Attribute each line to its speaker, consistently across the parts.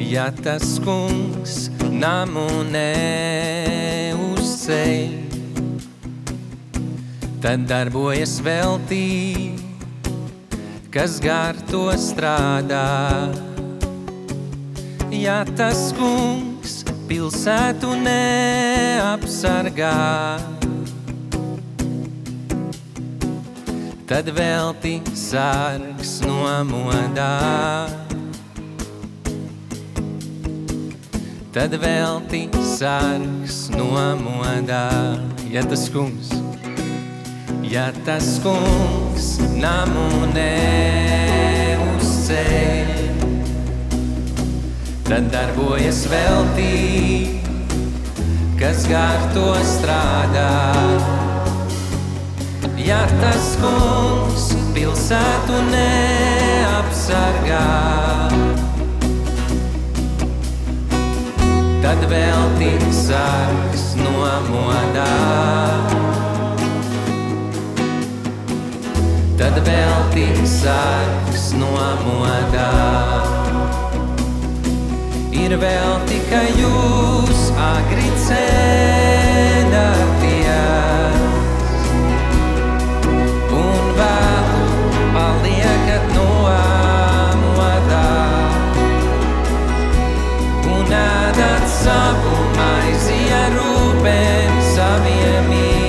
Speaker 1: Ja tas kungs namu neuzceļ, tad darbojas veltī, kas gar to strādā. Ja tas kungs pilsētu neapsargā, tad velti sargs nomodā. Tad velti sargs nomodā. Ja tas kungs namu neuzceļ, tad darbojas veltī, kas gar to strādā. Ja tas kungs pilsētu neapsargā, tad velti sargs nomodā. Tad velti sargs nomodā. Ir vēl tikai jūs agri ceļaties, un vēlu paliekat nomodā, un ēdat savu maizi ar rūpēm saviem mīļajiem.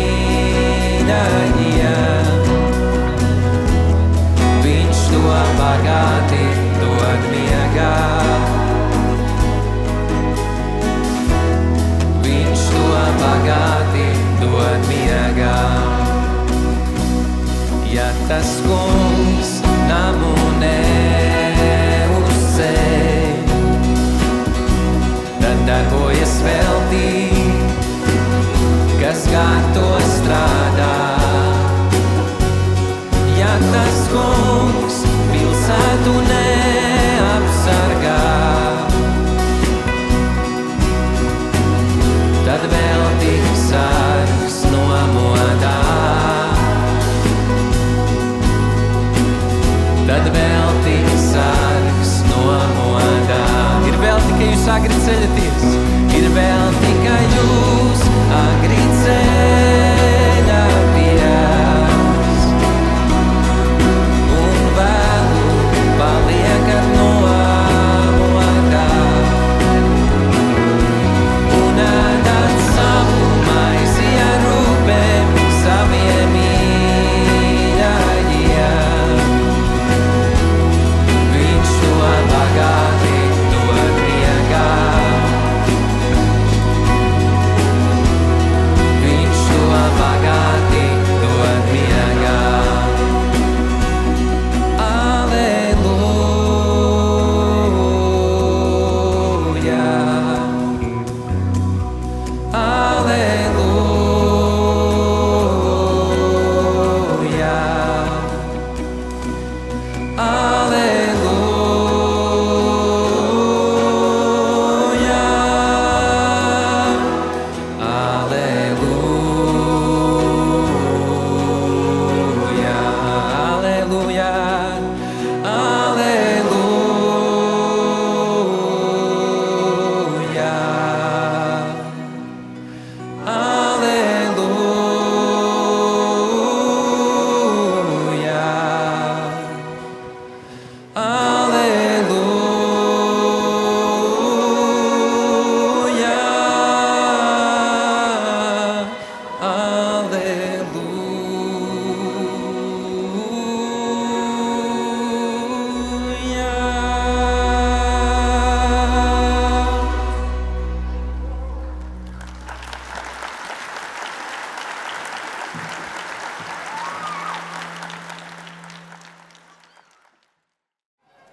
Speaker 1: Viņš to bagāti dod miegā. Viņš to bagāti dod miegā. Ja tas kungs namu neuzceļ, tad darbojas veltī, kas gar to strādā. Ja tas kungs pilsētu neapsargā, tad velti sargs nomodā. Tad velti sargs nomodā. Ir vēl tikai jūs agri ceļaties, ir vēl